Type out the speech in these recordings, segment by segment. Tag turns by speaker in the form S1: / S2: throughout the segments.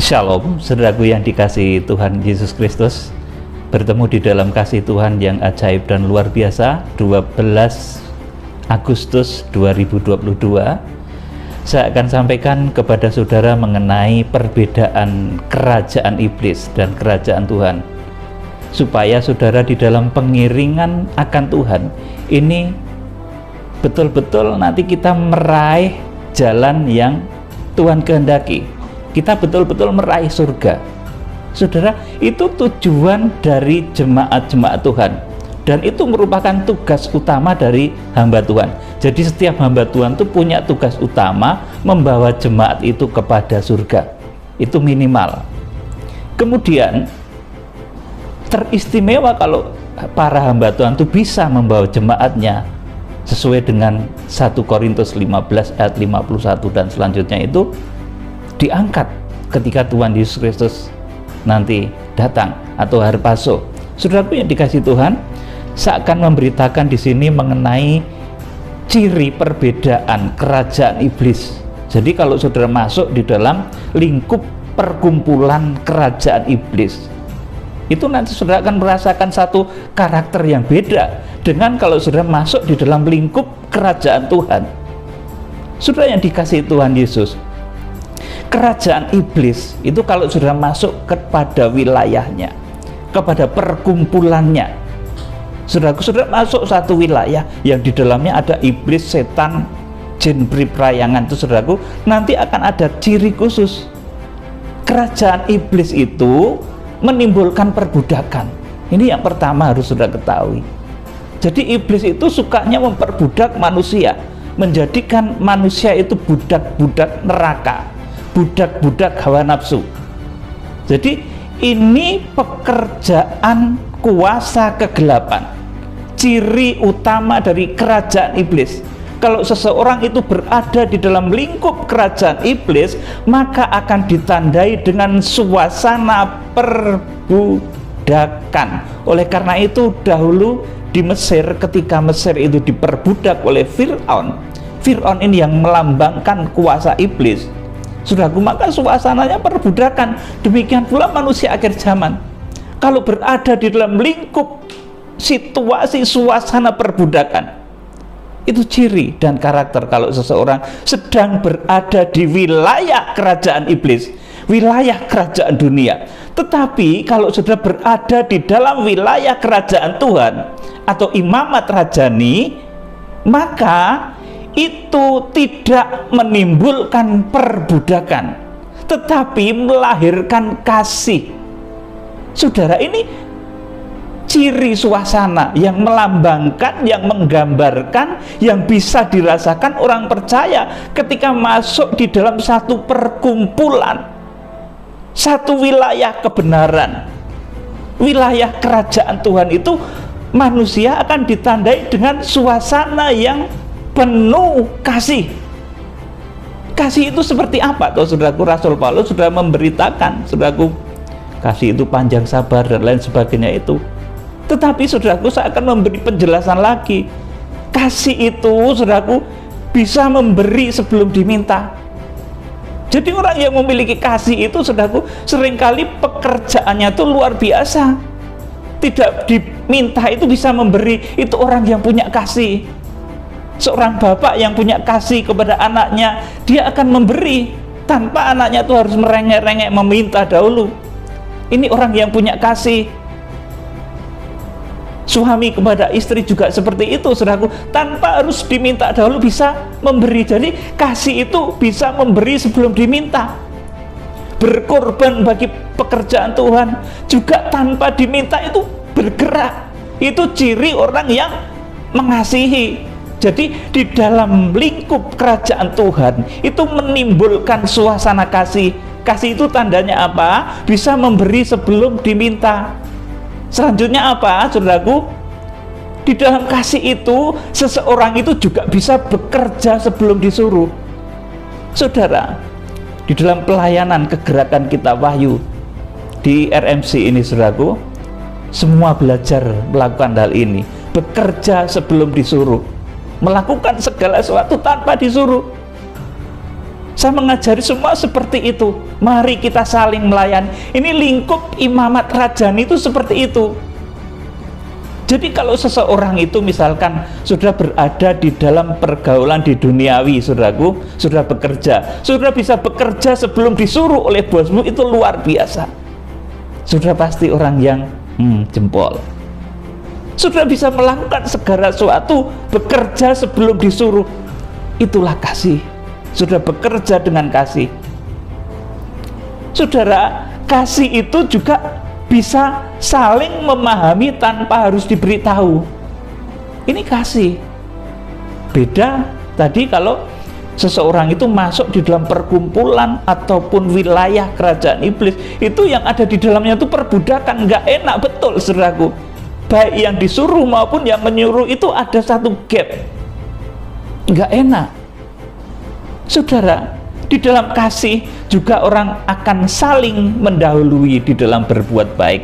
S1: Shalom, saudaraku yang dikasihi Tuhan Yesus Kristus. Bertemu di dalam kasih Tuhan yang ajaib dan luar biasa. 12 Agustus 2022, saya akan sampaikan kepada saudara mengenai perbedaan kerajaan iblis dan kerajaan Tuhan, supaya saudara di dalam pengiringan akan Tuhan ini betul-betul nanti kita meraih jalan yang Tuhan kehendaki. Kita betul-betul meraih surga. Saudara, itu tujuan dari jemaat-jemaat Tuhan, dan itu merupakan tugas utama dari hamba Tuhan. Jadi setiap hamba Tuhan itu punya tugas utama membawa jemaat itu kepada surga. Itu minimal. Kemudian teristimewa kalau para hamba Tuhan itu bisa membawa jemaatnya sesuai dengan 1 Korintus 15 ayat 51 dan selanjutnya itu diangkat ketika Tuhan Yesus Kristus nanti datang atau harpazo. Saudaraku yang dikasihi Tuhan, saya akan memberitakan di sini mengenai ciri perbedaan kerajaan iblis. Jadi kalau saudara masuk di dalam lingkup perkumpulan kerajaan iblis, itu nanti saudara akan merasakan satu karakter yang beda dengan kalau saudara masuk di dalam lingkup kerajaan Tuhan. Saudara yang dikasihi Tuhan Yesus, kerajaan iblis itu kalau sudah masuk kepada wilayahnya, kepada perkumpulannya, saudara masuk satu wilayah yang di dalamnya ada iblis, setan, jin beri-perayangan, itu saudaraku nanti akan ada ciri khusus. Kerajaan iblis itu menimbulkan perbudakan. Ini yang pertama harus saudara ketahui. Jadi iblis itu sukanya memperbudak manusia, menjadikan manusia itu budak-budak neraka, budak-budak hawa nafsu. Jadi ini pekerjaan kuasa kegelapan, ciri utama dari kerajaan iblis. Kalau seseorang itu berada di dalam lingkup kerajaan iblis, maka akan ditandai dengan suasana perbudakan. Oleh karena itu dahulu di Mesir, ketika Mesir itu diperbudak oleh Fir'aun, Fir'aun ini yang melambangkan kuasa iblis, saudaraku, maka suasananya perbudakan. Demikian pula manusia akhir zaman, kalau berada di dalam lingkup situasi suasana perbudakan, itu ciri dan karakter kalau seseorang sedang berada di wilayah kerajaan iblis, wilayah kerajaan dunia. Tetapi kalau sudah berada di dalam wilayah kerajaan Tuhan atau imamat rajani, maka itu tidak menimbulkan perbudakan, tetapi melahirkan kasih. Saudara, ini ciri suasana yang melambangkan, yang menggambarkan, yang bisa dirasakan orang percaya ketika masuk di dalam satu perkumpulan, satu wilayah kebenaran, wilayah kerajaan Tuhan. Itu manusia akan ditandai dengan suasana yang penuh kasih. Kasih itu seperti apa? Tuh, saudaraku, Rasul Paulus sudah memberitakan, saudaraku, kasih itu panjang sabar dan lain sebagainya itu. Tetapi saudaraku, saya akan memberi penjelasan lagi. Kasih itu, saudaraku, bisa memberi sebelum diminta. Jadi orang yang memiliki kasih itu, saudaraku, seringkali pekerjaannya itu luar biasa. Tidak diminta itu bisa memberi. Itu orang yang punya kasih. Seorang bapak yang punya kasih kepada anaknya, dia akan memberi tanpa anaknya itu harus merengek-rengek meminta dahulu. Ini orang yang punya kasih. Suami kepada istri juga seperti itu, saudaraku, tanpa harus diminta dahulu bisa memberi. Jadi kasih itu bisa memberi sebelum diminta. Berkorban bagi pekerjaan Tuhan juga tanpa diminta itu bergerak. Itu ciri orang yang mengasihi. Jadi di dalam lingkup kerajaan Tuhan itu menimbulkan suasana kasih. Kasih itu tandanya apa? Bisa memberi sebelum diminta. Selanjutnya apa, saudaraku? Di dalam kasih itu seseorang itu juga bisa bekerja sebelum disuruh. Saudara, di dalam pelayanan kegerakan kita Wahyu di RMC ini, saudaraku, semua belajar melakukan hal ini. Bekerja sebelum disuruh, melakukan segala sesuatu tanpa disuruh. Saya mengajari semua seperti itu. Mari kita saling melayani. Ini lingkup imamat kerajaan itu seperti itu. Jadi kalau seseorang itu misalkan sudah berada di dalam pergaulan di duniawi, saudaraku, sudah bekerja, sudah bisa bekerja sebelum disuruh oleh bosmu, itu luar biasa. Sudah pasti orang yang jempol. Sudah bisa melakukan segala sesuatu, bekerja sebelum disuruh, itulah kasih. Sudah bekerja dengan kasih. Saudara, kasih itu juga bisa saling memahami tanpa harus diberitahu. Ini kasih. Beda tadi kalau seseorang itu masuk di dalam perkumpulan ataupun wilayah kerajaan iblis, itu yang ada di dalamnya itu perbudakan, nggak enak, betul saudaraku. Baik yang disuruh maupun yang menyuruh itu ada satu gap, nggak enak. Saudara, di dalam kasih juga orang akan saling mendahului di dalam berbuat baik.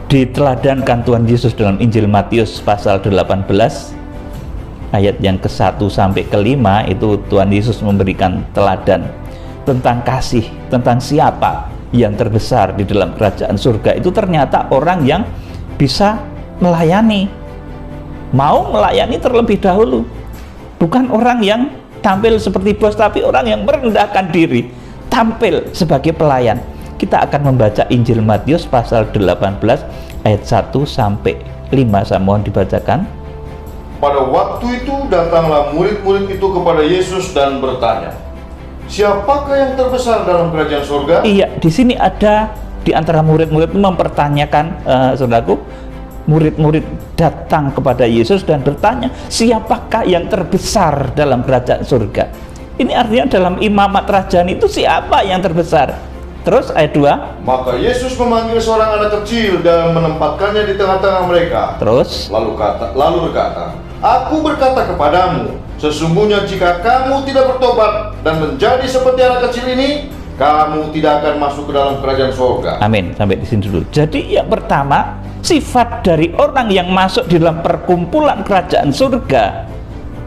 S1: Diteladankan Tuhan Yesus dalam Injil Matius pasal 18 ayat yang ke-1 sampai ke-5, itu Tuhan Yesus memberikan teladan tentang kasih, tentang siapa yang terbesar di dalam kerajaan surga. Itu ternyata orang yang bisa melayani, mau melayani terlebih dahulu, bukan orang yang tampil seperti bos, tapi orang yang merendahkan diri, tampil sebagai pelayan. Kita akan membaca Injil Matius pasal 18 ayat 1 sampai 5. Saya mohon dibacakan.
S2: Pada waktu itu datanglah murid-murid itu kepada Yesus dan bertanya, siapakah yang terbesar dalam kerajaan surga?
S1: Iya, di sini ada di antara murid-murid mempertanyakan, saudaraku, murid-murid datang kepada Yesus dan bertanya, siapakah yang terbesar dalam kerajaan surga? Ini artinya dalam imamat kerajaan itu siapa yang terbesar? Terus ayat 2.
S2: Maka Yesus memanggil seorang anak kecil dan menempatkannya di tengah-tengah mereka.
S1: Terus
S2: Lalu berkata, aku berkata kepadamu, sesungguhnya jika kamu tidak bertobat dan menjadi seperti anak kecil ini, kamu tidak akan masuk ke dalam kerajaan surga.
S1: Amin. Sampai di sini dulu. Jadi yang pertama, sifat dari orang yang masuk di dalam perkumpulan kerajaan surga,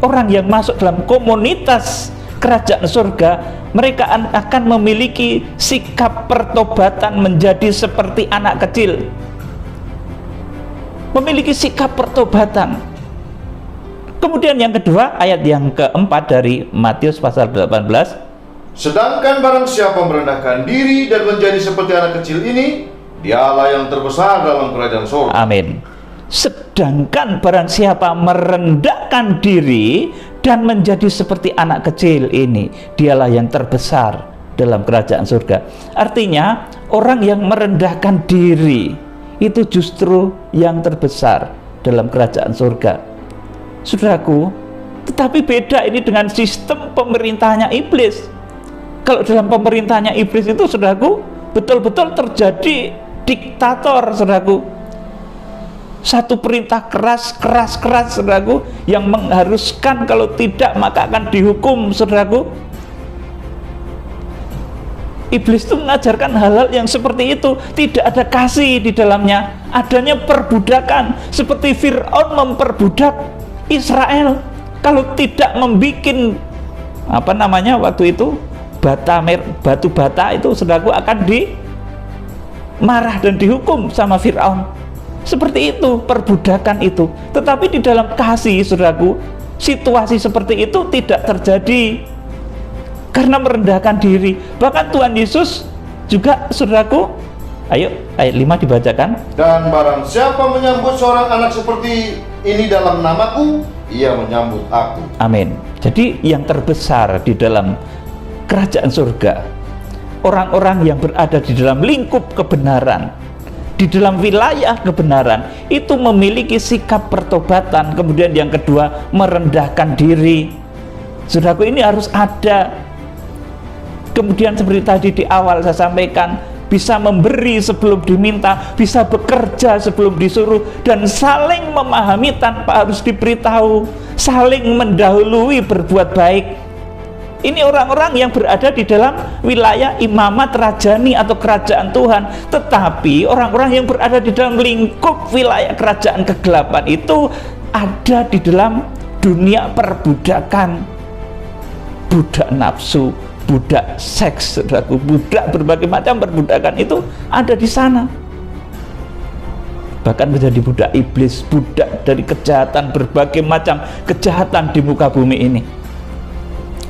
S1: orang yang masuk dalam komunitas kerajaan surga, mereka akan memiliki sikap pertobatan menjadi seperti anak kecil. Memiliki sikap pertobatan. Kemudian yang kedua, ayat yang keempat dari Matius pasal 18.
S2: Sedangkan barang siapa merendahkan diri dan menjadi seperti anak kecil ini, dialah yang terbesar dalam kerajaan surga.
S1: Amin. Sedangkan barang siapa merendahkan diri dan menjadi seperti anak kecil ini, dialah yang terbesar dalam kerajaan surga. Artinya orang yang merendahkan diri itu justru yang terbesar dalam kerajaan surga. Saudaraku, tetapi beda ini dengan sistem pemerintahnya iblis. Kalau dalam pemerintahnya iblis itu, saudaraku, betul-betul terjadi diktator, saudaraku. Satu perintah keras, saudaraku, yang mengharuskan kalau tidak maka akan dihukum, saudaraku. Iblis itu mengajarkan hal-hal yang seperti itu. Tidak ada kasih di dalamnya, adanya perbudakan, seperti Fir'aun memperbudak Israel. Kalau tidak membikin waktu itu batu bata itu, saudaraku, akan dimarah dan dihukum sama Fir'aun. Seperti itu perbudakan itu. Tetapi di dalam kasih, saudaraku, situasi seperti itu tidak terjadi karena merendahkan diri. Bahkan Tuhan Yesus juga, saudaraku, ayo ayat 5 dibacakan.
S2: Dan barang siapa menyambut seorang anak seperti ini dalam namaku, ia menyambut aku.
S1: Amin. Jadi yang terbesar di dalam kerajaan surga, orang-orang yang berada di dalam lingkup kebenaran, di dalam wilayah kebenaran, itu memiliki sikap pertobatan. Kemudian yang kedua, merendahkan diri. Saudaraku, ini harus ada. Kemudian seperti tadi di awal saya sampaikan, bisa memberi sebelum diminta, bisa bekerja sebelum disuruh, dan saling memahami tanpa harus diberitahu, saling mendahului berbuat baik. Ini orang-orang yang berada di dalam wilayah imamat rajani atau kerajaan Tuhan. Tetapi orang-orang yang berada di dalam lingkup wilayah kerajaan kegelapan itu ada di dalam dunia perbudakan, budak nafsu, budak seks, saudaraku, budak berbagai macam perbudakan itu ada di sana. Bahkan menjadi budak iblis, budak dari kejahatan, berbagai macam kejahatan di muka bumi ini.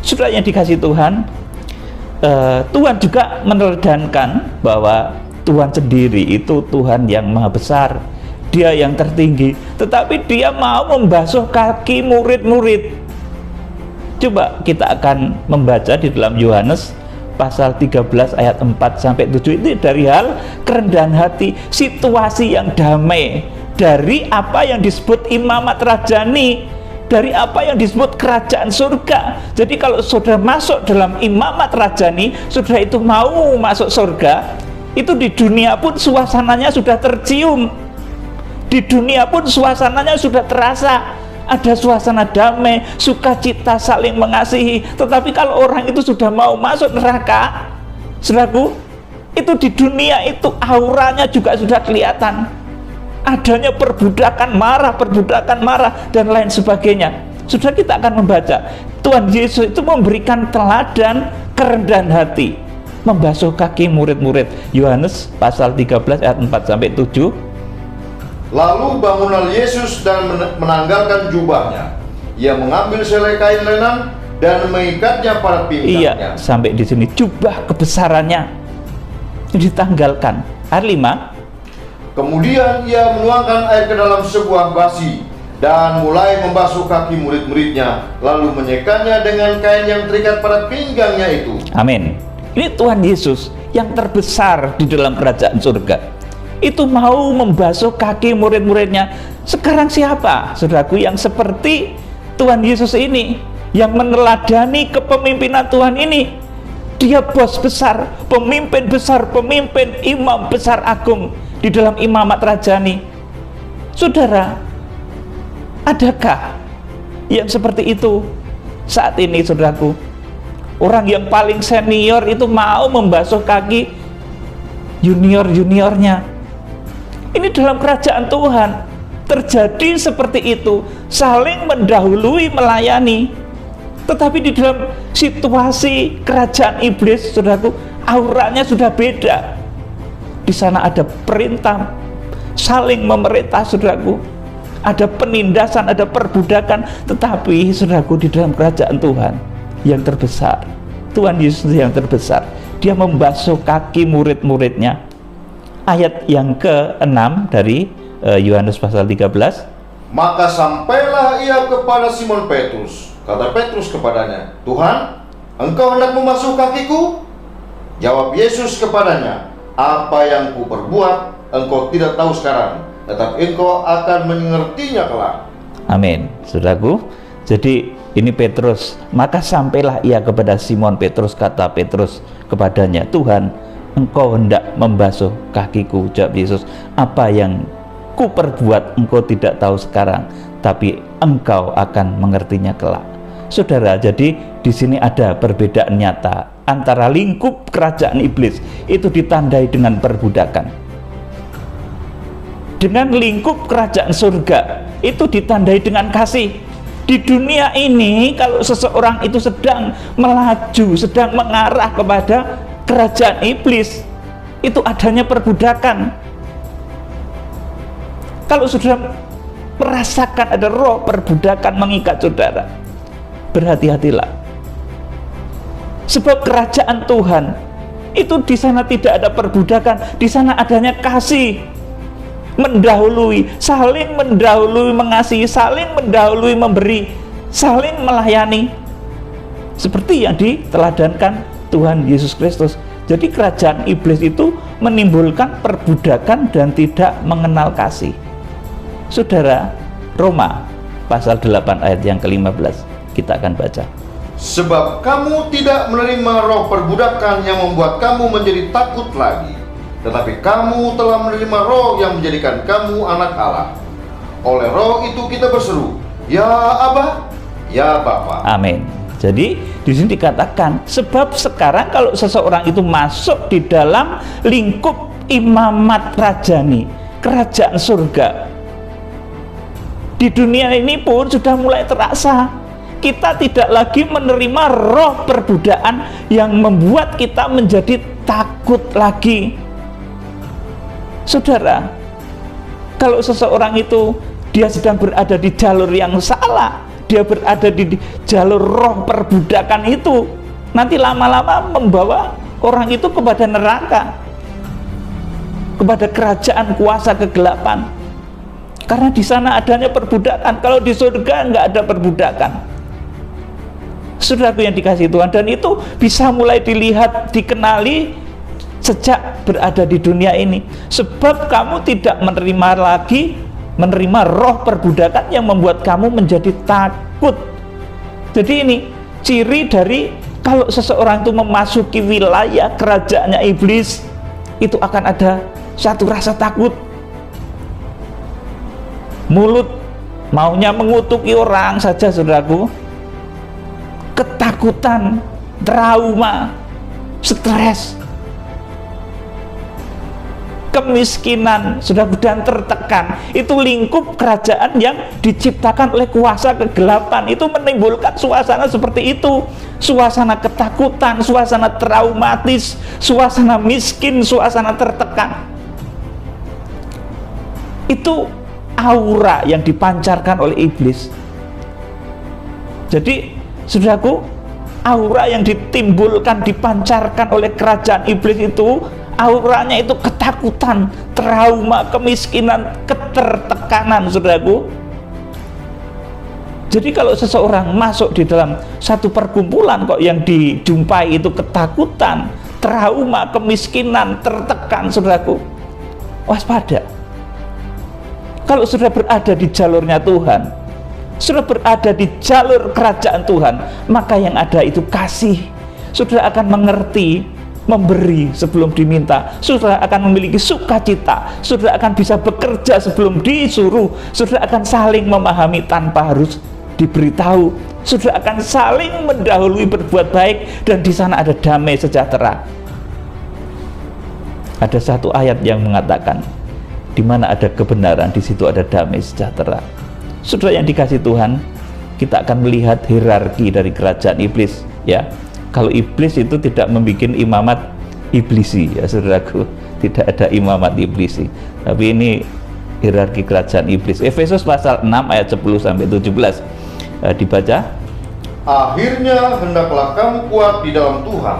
S1: Saudara yang dikasih Tuhan, Tuhan juga meneladangkan bahwa Tuhan sendiri itu Tuhan yang maha besar, Dia yang tertinggi, tetapi Dia mau membasuh kaki murid-murid. Coba kita akan membaca di dalam Yohanes pasal 13 ayat 4 sampai 7. Itu dari hal kerendahan hati, situasi yang damai, dari apa yang disebut imamat rajani, dari apa yang disebut kerajaan surga. Jadi kalau saudara masuk dalam imamat rajani, saudara itu mau masuk surga, itu di dunia pun suasananya sudah tercium, di dunia pun suasananya sudah terasa, ada suasana damai, sukacita, saling mengasihi. Tetapi kalau orang itu sudah mau masuk neraka, saudaraku, itu di dunia itu auranya juga sudah kelihatan, adanya perbudakan marah, dan lain sebagainya. Sudah kita akan membaca, Tuhan Yesus itu memberikan teladan kerendahan hati, membasuh kaki murid-murid. Yohanes pasal 13 ayat 4 sampai 7.
S2: Lalu bangunlah Yesus dan menanggalkan jubahnya. Ia mengambil selai kain lenan dan mengikatnya pada pinggangnya.
S1: Iya, sampai di sini jubah kebesarannya ditanggalkan. Ayat 5.
S2: Kemudian ia menuangkan air ke dalam sebuah basi dan mulai membasuh kaki murid-muridnya, lalu menyekanya dengan kain yang terikat pada pinggangnya itu.
S1: Amin. Ini Tuhan Yesus yang terbesar di dalam kerajaan surga, itu mau membasuh kaki murid-muridnya. Sekarang siapa, saudaraku, yang seperti Tuhan Yesus ini, yang meneladani kepemimpinan Tuhan ini? Dia bos besar, pemimpin imam besar agung di dalam imamat rajani. Saudara, adakah yang seperti itu saat ini, saudaraku? Orang yang paling senior itu mau membasuh kaki junior-juniornya. Ini dalam kerajaan Tuhan terjadi seperti itu, saling mendahului, melayani. Tetapi di dalam situasi kerajaan iblis, saudaraku, auranya sudah beda. Di sana ada perintah saling memerintah, saudaraku, ada penindasan, ada perbudakan. Tetapi saudaraku, di dalam kerajaan Tuhan yang terbesar, Tuhan Yesus yang terbesar, Dia membasuh kaki murid-muridnya. Ayat yang ke-6 dari Yohanes pasal 13.
S2: Maka sampailah ia kepada Simon Petrus. Kata Petrus kepadanya, Tuhan, engkau hendak membasuh kakiku? Jawab Yesus kepadanya, apa yang ku perbuat engkau tidak tahu sekarang, tetapi engkau akan mengertinya kelak.
S1: Amin, saudaraku. Jadi ini Petrus. Maka sampailah ia kepada Simon Petrus. Kata Petrus kepadanya, Tuhan, engkau hendak membasuh kakiku. Jawab Yesus, apa yang ku perbuat engkau tidak tahu sekarang, tapi engkau akan mengertinya kelak. Saudara, jadi di sini ada perbedaan nyata antara lingkup kerajaan iblis itu ditandai dengan perbudakan, dengan lingkup kerajaan surga itu ditandai dengan kasih. Di dunia ini kalau seseorang itu sedang melaju, sedang mengarah kepada kerajaan iblis, itu adanya perbudakan. Kalau sudah merasakan ada roh perbudakan mengikat saudara, berhati-hatilah. Sebab kerajaan Tuhan itu di sana tidak ada perbudakan, di sana adanya kasih, mendahului, saling mendahului mengasihi, saling mendahului memberi, saling melayani, seperti yang diteladankan Tuhan Yesus Kristus. Jadi kerajaan iblis itu menimbulkan perbudakan dan tidak mengenal kasih. Saudara, Roma pasal 8 ayat yang ke-15 kita akan baca.
S2: Sebab kamu tidak menerima roh perbudakan yang membuat kamu menjadi takut lagi, tetapi kamu telah menerima roh yang menjadikan kamu anak Allah. Oleh roh itu kita berseru, ya Abba, ya Bapa.
S1: Amin. Jadi di sini dikatakan, sebab sekarang kalau seseorang itu masuk di dalam lingkup imamat rajani, kerajaan surga, di dunia ini pun sudah mulai terasa. Kita tidak lagi menerima roh perbudakan yang membuat kita menjadi takut lagi. Saudara, kalau seseorang itu dia sedang berada di jalur yang salah, dia berada di jalur roh perbudakan itu, nanti lama-lama membawa orang itu kepada neraka, kepada kerajaan kuasa kegelapan. Karena di sana adanya perbudakan. Kalau di surga nggak ada perbudakan. Saudaraku yang dikasihi Tuhan, dan itu bisa mulai dilihat, dikenali sejak berada di dunia ini. Sebab kamu tidak menerima roh perbudakan yang membuat kamu menjadi takut. Jadi ini ciri dari kalau seseorang itu memasuki wilayah kerajaannya iblis, itu akan ada satu rasa takut. Mulut maunya mengutuki orang saja, saudaraku. Ketakutan, trauma, stres, kemiskinan, saudaraku, dan tertekan. Itu lingkup kerajaan yang diciptakan oleh kuasa kegelapan. Itu menimbulkan suasana seperti itu. Suasana ketakutan, suasana traumatis, suasana miskin, suasana tertekan. Itu aura yang dipancarkan oleh iblis. Jadi, saudaraku, aura yang ditimbulkan, dipancarkan oleh kerajaan iblis itu, auranya itu ketakutan, trauma, kemiskinan, ketertekanan, saudaraku. Jadi kalau seseorang masuk di dalam satu perkumpulan kok yang dijumpai itu ketakutan, trauma, kemiskinan, tertekan, saudaraku, waspada. Kalau sudah berada di jalurnya Tuhan, sudah berada di jalur kerajaan Tuhan, maka yang ada itu kasih. Sudah akan mengerti, memberi sebelum diminta, sudah akan memiliki sukacita, sudah akan bisa bekerja sebelum disuruh, sudah akan saling memahami tanpa harus diberitahu, sudah akan saling mendahului berbuat baik, dan di sana ada damai sejahtera. Ada satu ayat yang mengatakan, di mana ada kebenaran, di situ ada damai sejahtera. Saudara yang dikasihi Tuhan, kita akan melihat hierarki dari kerajaan iblis, ya. Kalau iblis itu tidak membuat imamat iblisi, ya saudaraku, tidak ada imamat iblisi. Tapi ini hierarki kerajaan iblis. Efesus pasal 6 ayat 10 sampai 17. Dibaca.
S2: Akhirnya hendaklah kamu kuat di dalam Tuhan,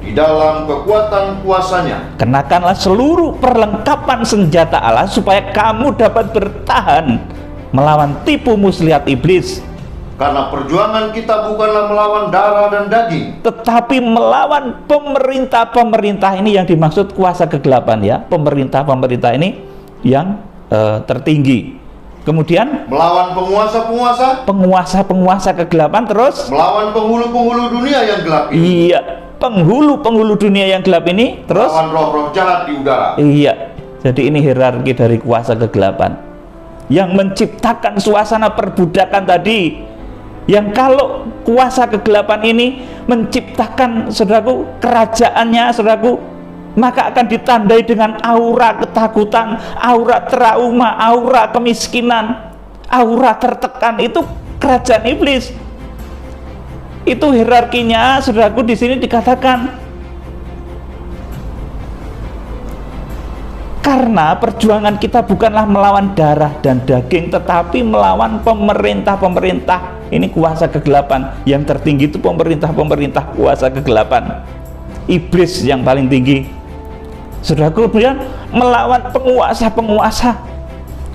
S2: di dalam kekuatan kuasanya.
S1: Kenakanlah seluruh perlengkapan senjata Allah supaya kamu dapat bertahan melawan tipu muslihat iblis.
S2: Karena perjuangan kita bukanlah melawan darah dan daging,
S1: tetapi melawan pemerintah-pemerintah. Ini yang dimaksud kuasa kegelapan, ya. Pemerintah-pemerintah ini yang tertinggi. Kemudian
S2: melawan
S1: penguasa kegelapan, terus
S2: melawan penghulu-penghulu dunia yang gelap ini.
S1: Iya, penghulu dunia yang gelap ini, terus
S2: melawan roh-roh jahat di udara.
S1: Iya. Jadi ini hierarki dari kuasa kegelapan yang menciptakan suasana perbudakan tadi. Yang kalau kuasa kegelapan ini menciptakan, saudaraku, kerajaannya, saudaraku, maka akan ditandai dengan aura ketakutan, aura trauma, aura kemiskinan, aura tertekan. Itu kerajaan iblis. Itu hierarkinya, saudaraku. Di sini dikatakan karena perjuangan kita bukanlah melawan darah dan daging, tetapi melawan pemerintah-pemerintah. Ini kuasa kegelapan. Yang tertinggi itu pemerintah-pemerintah kuasa kegelapan. Iblis yang paling tinggi. Saudaraku, kemudian melawan penguasa-penguasa.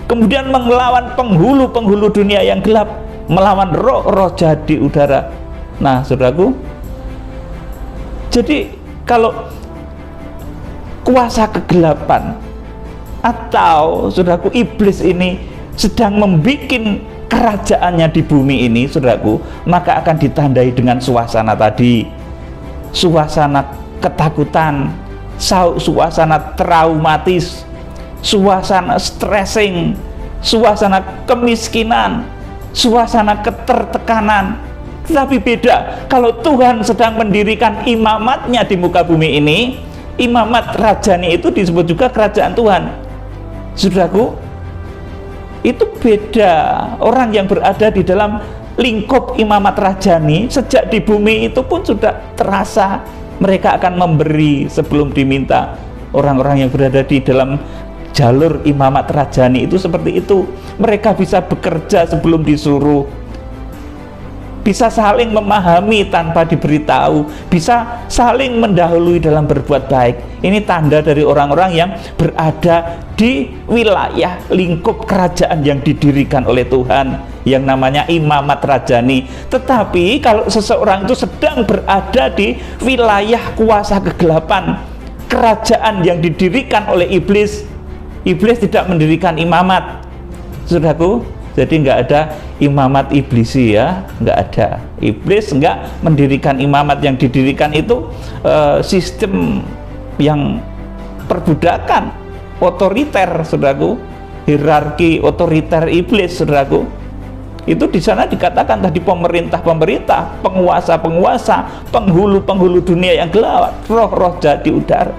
S1: Kemudian melawan penghulu-penghulu dunia yang gelap. Melawan roh-roh jahat di udara. Nah, saudaraku, jadi kalau kuasa kegelapan atau, saudaraku, iblis ini sedang membuat kerajaannya di bumi ini, saudaraku, maka akan ditandai dengan suasana tadi, suasana ketakutan, suasana traumatis, suasana stressing, suasana kemiskinan, suasana ketertekanan. Tetapi beda kalau Tuhan sedang mendirikan imamatnya di muka bumi ini. Imamat rajani itu disebut juga kerajaan Tuhan. Saudaraku, itu beda. Orang yang berada di dalam lingkup imamat rajani sejak di bumi itu pun sudah terasa mereka akan memberi sebelum diminta. Orang-orang yang berada di dalam jalur imamat rajani itu seperti itu. Mereka bisa bekerja sebelum disuruh, bisa saling memahami tanpa diberitahu, bisa saling mendahului dalam berbuat baik. Ini tanda dari orang-orang yang berada di wilayah lingkup kerajaan yang didirikan oleh Tuhan, yang namanya imamat rajani. Tetapi kalau seseorang itu sedang berada di wilayah kuasa kegelapan, kerajaan yang didirikan oleh iblis, iblis tidak mendirikan imamat, saudaraku. Jadi nggak ada imamat iblisi ya, nggak ada. Iblis nggak mendirikan imamat. Yang didirikan itu sistem yang perbudakan, otoriter, saudaraku. Hierarki otoriter iblis, saudaraku. Itu di sana dikatakan tadi pemerintah-pemerintah, penguasa-penguasa, penghulu-penghulu dunia yang gelap, roh-roh jahat di udara.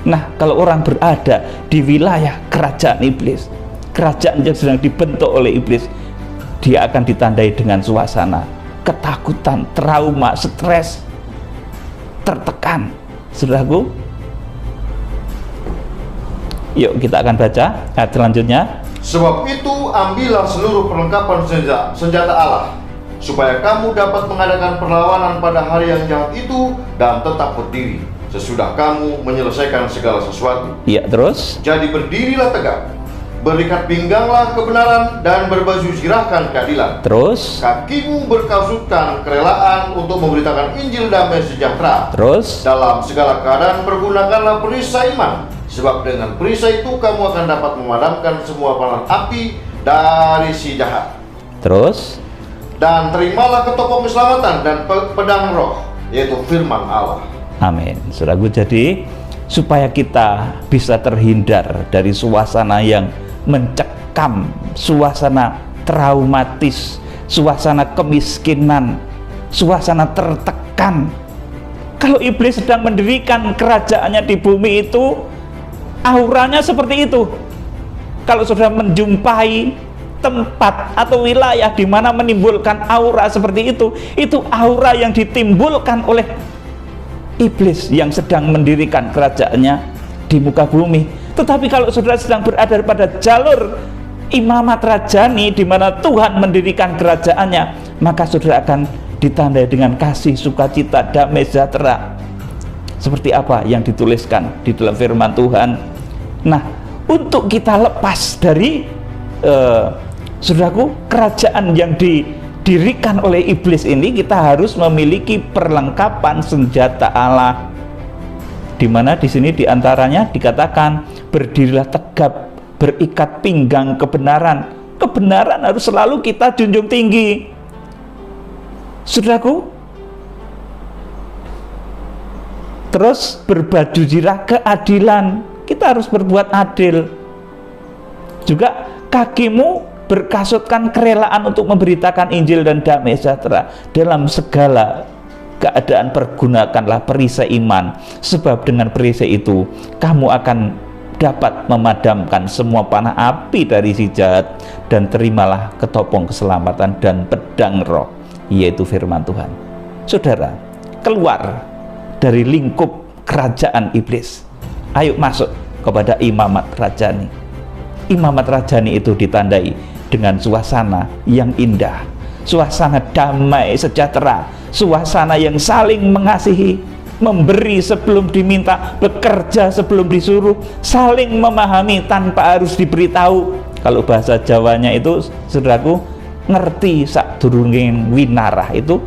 S1: Nah, kalau orang berada di wilayah kerajaan iblis, kerajaan yang sedang dibentuk oleh iblis, dia akan ditandai dengan suasana ketakutan, trauma, stres, tertekan, saudaraku. Yuk kita akan baca ayat selanjutnya.
S2: Sebab itu ambillah seluruh perlengkapan senjata Allah, supaya kamu dapat mengadakan perlawanan pada hari yang jahat itu dan tetap berdiri sesudah kamu menyelesaikan segala sesuatu.
S1: Ya, terus.
S2: Jadi berdirilah tegak, berikat pingganglah kebenaran, dan berbaju zirahkan keadilan.
S1: Terus.
S2: Kakimu berkasutkan kerelaan untuk memberitakan Injil damai sejahtera.
S1: Terus.
S2: Dalam segala keadaan pergunakanlah perisai iman, sebab dengan perisai itu kamu akan dapat memadamkan semua panah api dari si jahat.
S1: Terus.
S2: Dan terimalah ketopong keselamatan dan pedang roh, yaitu firman Allah.
S1: Amin. Saudaraku, jadi supaya kita bisa terhindar dari suasana yang mencekam, suasana traumatis, suasana kemiskinan, suasana tertekan. Kalau iblis sedang mendirikan kerajaannya di bumi itu, auranya seperti itu. Kalau sudah menjumpai tempat atau wilayah di mana menimbulkan aura seperti itu aura yang ditimbulkan oleh iblis yang sedang mendirikan kerajaannya di muka bumi. Tetapi kalau saudara sedang berada pada jalur imamat rajani di mana Tuhan mendirikan kerajaannya, maka saudara akan ditandai dengan kasih, sukacita, damai sejahtera. Seperti apa yang dituliskan di dalam firman Tuhan. Nah, untuk kita lepas dari saudaraku, kerajaan yang didirikan oleh iblis ini, kita harus memiliki perlengkapan senjata Allah, di mana di sini diantaranya dikatakan berdirilah tegap, berikat pinggang kebenaran. Kebenaran harus selalu kita junjung tinggi, saudaraku. Terus berbaju zirah keadilan, kita harus berbuat adil. Juga kakimu berkasutkan kerelaan untuk memberitakan Injil dan damai sejahtera. Dalam segala keadaan pergunakanlah perisai iman, sebab dengan perisai itu kamu akan dapat memadamkan semua panah api dari si jahat, dan terimalah ketopong keselamatan dan pedang roh, yaitu firman Tuhan. Saudara, keluar dari lingkup kerajaan iblis, ayo masuk kepada imamat rajani. Imamat rajani itu ditandai dengan suasana yang indah, suasana damai sejahtera, suasana yang saling mengasihi, memberi sebelum diminta, bekerja sebelum disuruh, saling memahami tanpa harus diberitahu. Kalau bahasa Jawanya itu, saudaraku, ngerti sadurunging winarah, itu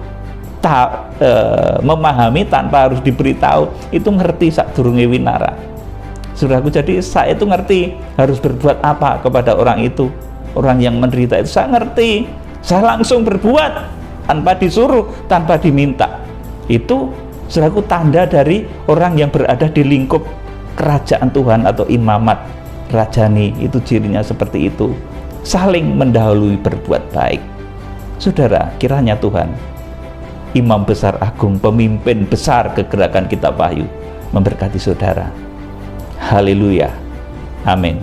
S1: memahami tanpa harus diberitahu, itu ngerti sadurunge winarah. Saudaraku, jadi saya itu ngerti harus berbuat apa kepada orang itu, orang yang menderita itu saya ngerti, saya langsung berbuat tanpa disuruh, tanpa diminta. Itu saudaraku tanda dari orang yang berada di lingkup kerajaan Tuhan atau imamat rajani. Itu cirinya seperti itu, saling mendahului berbuat baik. Saudara, kiranya Tuhan, Imam Besar Agung, pemimpin besar kegerakan Kitab Wahyu, memberkati saudara. Haleluya, amin.